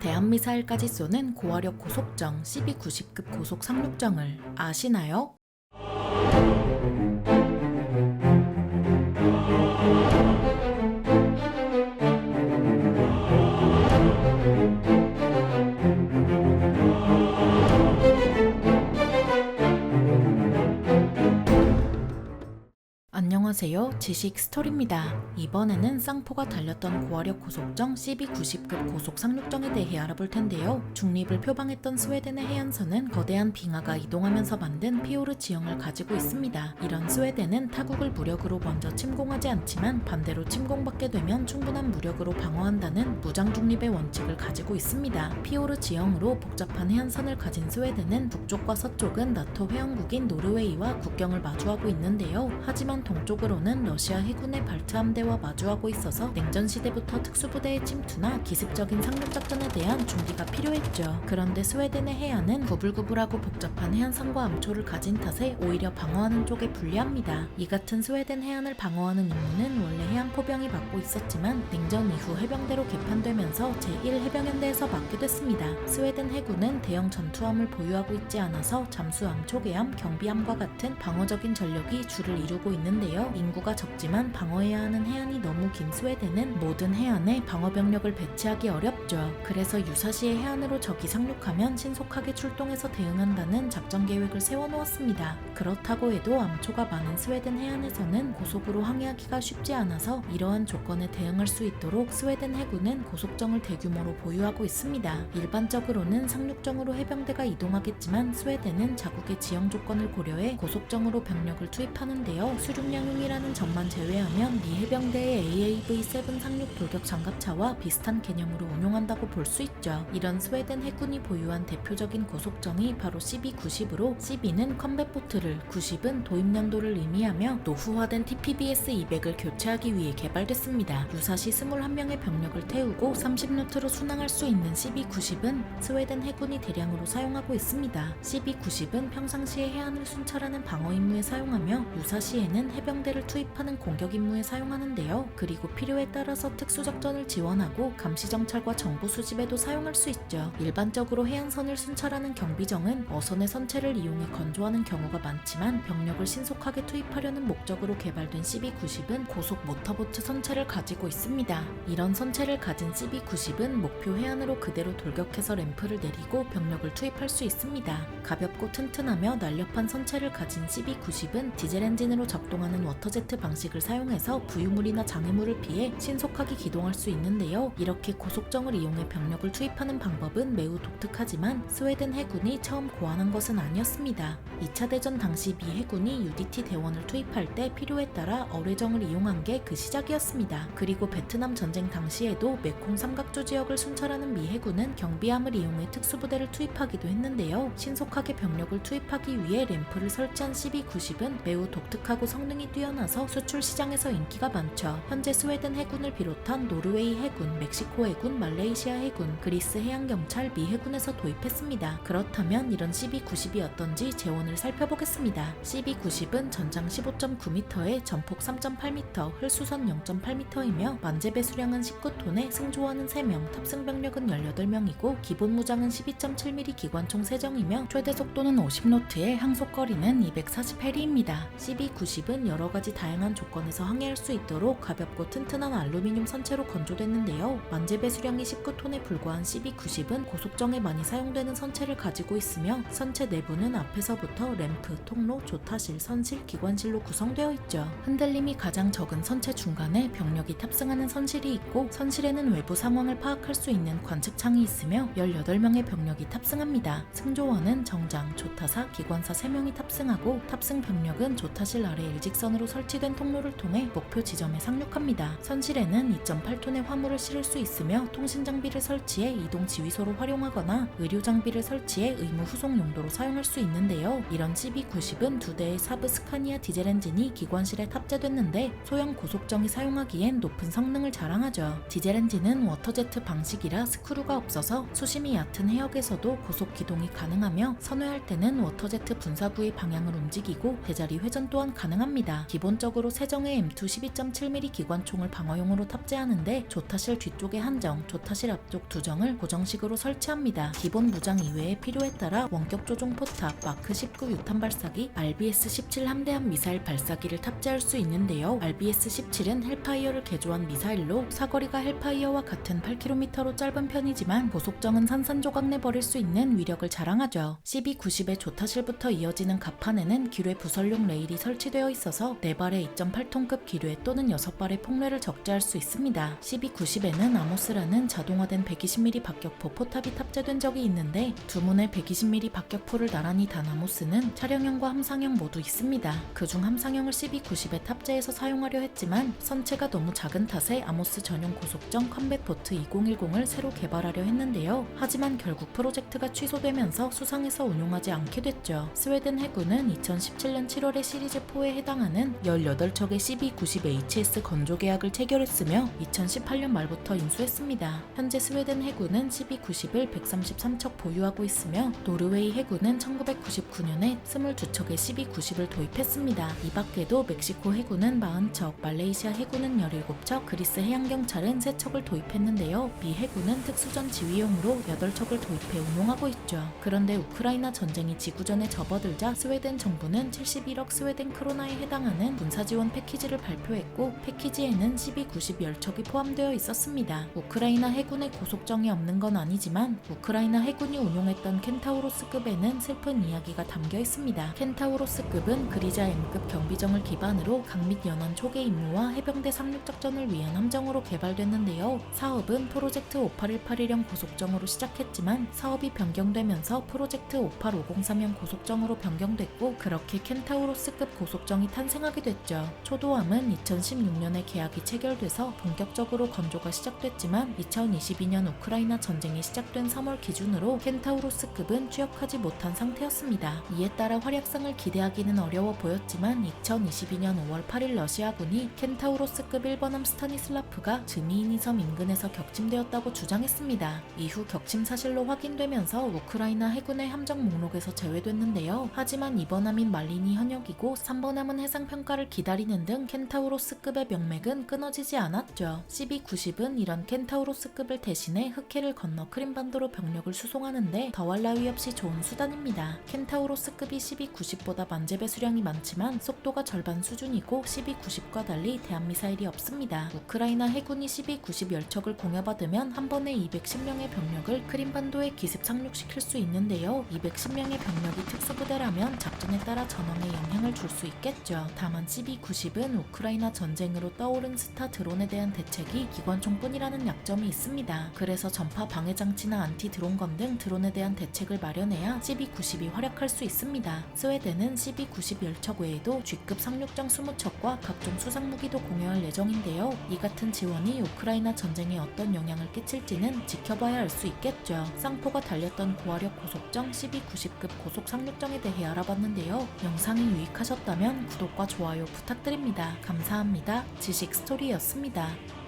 대한미사일까지 쏘는 고화력 고속정 CB-90급 고속 상륙정을 아시나요? 안녕하세요. 지식 스토리입니다. 이번에는 쌍포가 달렸던 고화력 고속정 CB-90급 고속 상륙정에 대해 알아볼 텐데요. 중립을 표방했던 스웨덴의 해안선은 거대한 빙하가 이동하면서 만든 피오르 지형을 가지고 있습니다. 이런 스웨덴은 타국을 무력으로 먼저 침공하지 않지만 반대로 침공받게 되면 충분한 무력으로 방어한다는 무장 중립의 원칙을 가지고 있습니다. 피오르 지형으로 복잡한 해안선을 가진 스웨덴은 북쪽과 서쪽은 나토 회원국인 노르웨이와 국경을 마주하고 있는데요. 하지만 동쪽으로는 러시아 해군의 발트 함대와 마주하고 있어서 냉전 시대부터 특수부대의 침투나 기습적인 상륙작전에 대한 준비가 필요했죠. 그런데 스웨덴의 해안은 구불구불하고 복잡한 해안선과 암초를 가진 탓에 오히려 방어하는 쪽에 불리합니다. 이 같은 스웨덴 해안을 방어하는 임무는 원래 해안포병이 맡고 있었지만 냉전 이후 해병대로 개편되면서 제1해병연대에서 맡게 됐습니다. 스웨덴 해군은 대형 전투함을 보유하고 있지 않아서 잠수함, 초계함, 경비함과 같은 방어적인 전력이 주를 이루고 있는데요. 인구가 적지만 방어해야 하는 해안이 너무 긴 스웨덴은 모든 해안에 방어병력을 배치하기 어렵죠. 그래서 유사시에 해안으로 적이 상륙하면 신속하게 출동해서 대응한다는 작전 계획을 세워놓았습니다. 그렇다고 해도 암초가 많은 스웨덴 해안에서는 고속으로 항해하기가 쉽지 않아서 이러한 조건에 대응할 수 있도록 스웨덴 해군은 고속정을 대규모로 보유하고 있습니다. 일반적으로는 상륙정으로 해병대가 이동하겠지만 스웨덴은 자국의 지형 조건을 고려해 고속정으로 병력을 투입하는데요. 수륙량용이라는 점만 제외하면 미 해병대의 AAV-7 상륙 돌격 장갑차와 비슷한 개념으로 운용한다고 볼 수 있죠. 이런 스웨덴 해군이 보유한 대표적인 고속정이 바로 CB-90으로 CB는 컴뱃보트를, 90은 도입연도를 의미하며 노후화된 TPBS-200을 교체하기 위해 개발됐습니다. 유사시 21명의 병력을 태우고 30노트로 순항할 수 있는 CB-90은 스웨덴 해군이 대량으로 사용하고 있습니다. CB-90은 평상시에 해안을 순찰하는 방어 임무에 사용하며 유사시에는 해병대를 투입하는 공격 임무에 사용하는데요. 그리고 필요에 따라서 특수작전을 지원하고 감시정찰과 정보 수집에도 사용할 수 있죠. 일반적으로 해안선을 순찰하는 경비정은 어선의 선체를 이용해 건조하는 경우가 많지만 병력을 신속하게 투입하려는 목적으로 개발된 CB-90은 고속 모터보트 선체를 가지고 있습니다. 이런 선체를 가진 CB-90은 목표 해안으로 그대로 돌격해서 램프를 내리고 병력을 투입할 수 있습니다. 가볍고 튼튼하며 날렵한 선체를 가진 CB-90은 디젤 엔진으로 작동하는 워터제트 방식을 사용해서 부유물이나 장애물을 피해 신속하게 기동할 수 있는데요. 이렇게 고속정을 이용해 병력을 투입하는 방법은 매우 독특하지만 스웨덴 해군이 처음 고안한 것은 아니었습니다. 2차 대전 당시 미 해군이 UDT 대원을 투입할 때 필요에 따라 어뢰정을 이용한 게 그 시작이었습니다. 그리고 베트남 전쟁 당시에도 메콩 삼각조 지역을 순찰하는 미 해군은 경비함을 이용해 특수부대를 투입하기도 했는데요. 신속하게 병력을 투입하기 위해 램프를 설치한 CB-90은 매우 독특하고 성능이 뛰어나서 수출 시장에서 인기가 많죠. 현재 스웨덴 해군을 비롯한 노르웨이 해군, 멕시코 해군, 말레이시아 해군, 그리스 해양경찰, 미 해군에서 도입했습니다. 그렇다면 이런 CB-90이 어떤지 재원을 살펴보겠습니다. CB-90은 전장 15.9m에 전폭 3.8m, 흘수선 0.8m이며 만재배 수량은 19톤에 승조원은 3명, 탑승병력은 18명이고 기본 무장은 12.7mm 기관총 3정이며 최대 속도는 50노트에 항속거리는 240해리입니다. CB-90은 여러가지 다양한 조건에서 항해할 수 있도록 가볍고 튼튼한 알루미늄 선체로 건조됐는데요. 만재배 수량이 19톤에 불과한 CB-90은 고속정에 많이 사용되는 선체를 가지고 있으며 선체 내부는 앞에서부터 램프, 통로, 조타실, 선실, 기관실로 구성되어 있죠. 흔들림이 가장 적은 선체 중간에 병력이 탑승하는 선실이 있고 선실에는 외부 상황을 파악할 수 있는 관측창이 있으며 18명의 병력이 탑승합니다. 승조원은 정장, 조타사, 기관사 3명이 탑승하고 탑승 병력은 조타실 아래 일직선으로 설치된 통로를 통해 목표 지점에 상륙합니다. 선실에는 2.8톤의 화물을 실을 수 있으며 통신 장비를 설치해 이동 지휘소로 활용하거나 의료 장비를 설치해 의무 후송 용도로 사용할 수 있는데요. 이런 CB-90은 2대의 사브 스카니아 디젤 엔진이 기관실에 탑재됐는데 소형 고속정이 사용하기엔 높은 성능을 자랑하죠. 디젤 엔진은 워터제트 방식이라 스크루가 없어서 수심이 얕은 해역에서도 고속 기동이 가능하며 선회할 때는 워터제트 분사구의 방향을 움직이고 대자리 회전 또한 가능합니다. 기본적으로 세정의 M2 12.7mm 기관총을 방어용으로 탑재하는데 조타실 뒤쪽에 한정, 조타실 앞쪽 2정을 고정식으로 설치합니다. 기본 무장 이외에 필요에 따라 원격 조종 포탑, 마크 19 유탄 발사기, RBS-17 함대함 미사일 발사기를 탑재할 수 있는데요. RBS-17은 헬파이어를 개조한 미사일로 사거리가 헬파이어와 같은 8km로 짧은 편이지만 고속정은 산산조각 내버릴 수 있는 위력을 자랑하죠. CB-90의 조타실부터 이어지는 갑판에는 기뢰 부설용 레일이 설치되어 있어서 4발의 2.8톤급 기뢰 또는 6발의 폭뢰를 적재할 수 있습니다. CB-90에는 아모스라는 자동화된 120mm 박격포 포탑이 탑재된 적이 있는데 두 문의 120mm 박격포를 나란히 단 아모스는 차량형과 함상형 모두 있습니다. 그중 함상형을 CB-90에 탑재해서 사용하려 했지만 선체가 너무 작은 탓에 아모스 전용 고속정 컴뱃보트 2010을 새로 개발하려 했는데요. 하지만 결국 프로젝트가 취소되면서 수상해서 운용하지 않게 됐죠. 스웨덴 해군은 2017년 7월에 시리즈4에 해당하는 18척의 CB-90HS 건조 계약을 체결했으며 2018년 말부터 인수했습니다. 현재 스웨덴 해군은 CB-90을 133척 보유하고 있으며 노르웨이 해군은 1999년에 22척의 CB-90을 도입했습니다. 이 밖에도 멕시코 해군은 40척, 말레이시아 해군은 17척, 그리스 해양경찰은 3척을 도입했는데요. 미 해군은 특수전 지휘용으로 8척을 도입해 운용하고 있죠. 그런데 우크라이나 전쟁이 지구전에 접어들자 스웨덴 정부는 71억 스웨덴 크로나에 해당하는 군사지원 패키지를 발표했고 패키지에는 CB-90 10척이 포함되어 있었습니다. 우크라이나 해군의 고속정이 없는 건 아니지만 우크라이나 해군이 운용했던 켄타우로스급에는 슬픈 이야기가 담겨 있습니다. 켄타우로스급은 그리자 M급 경비정을 기반으로 강및 연안 초계 임무와 해병대 상륙작전을 위한 함정으로 개발됐는데요. 사업은 프로젝트 58181형 고속정으로 시작했지만 사업이 변경되면서 프로젝트 58503형 고속정으로 변경됐고 그렇게 켄타우로스급 고속정이 탄생하게 됐죠. 초도함은 2016년에 계약이 체결돼서 본격적으로 건조가 시작됐지만 2022년 우크라이나 전쟁이 시작된 3월 기준으로 켄타우로스급은 취역하지 못한 상태였습니다. 이에 따라 활약상을 기대하기는 어려워 보였지만 2022년 5월 8일 러시아군이 켄타우로스급 1번함 스타니슬라프가 즈미이니 섬 인근에서 격침되었다고 주장했습니다. 이후 격침 사실로 확인되면서 우크라이나 해군의 함정 목록에서 제외됐는데요. 하지만 2번함인 말리니 현역이고 3번함은 해상평가를 기다리는 등 켄타우로스급의 명맥은 끊어지지 않았죠. CB-90은 이런 켄타우로스급을 대신해 흑해를 건너 크림반도로 병력을 수송하는데 더할 나위 없이 좋은 수단입니다. 켄타우로스급이 CB-90보다 만재배 수량이 많지만 속도가 절반 수준이고 CB-90과 달리 대한미사일이 없습니다. 우크라이나 해군이 CB-90 10척을 공여받으면 한 번에 210명의 병력을 크림반도에 기습 상륙시킬 수 있는데요. 210명의 병력이 특수부대라면 작전에 따라 전황에 영향을 줄 수 있겠죠. 다만 CB-90은 우크라이나 전쟁으로 떠오른 스타 드론에 대한 대책이 기관총뿐이라는 약점이 있습니다. 그래서 전파 방해 장치나 안티 드론건 등 드론에 대한 대책을 마련해야 CB-90이 활약할 수 있습니다. 스웨덴은 CB-90 10척 외에도 G급 상륙정 20척과 각종 수상무기도 공여할 예정인데요. 이 같은 지원이 우크라이나 전쟁에 어떤 영향을 끼칠지는 지켜봐야 알 수 있겠죠. 쌍포가 달렸던 고화력 고속정 CB-90급 고속 상륙정에 대해 알아봤는데요. 영상이 유익하셨다면 구독과 좋아요 부탁드립니다. 감사합니다. 지식 스토리였습니다.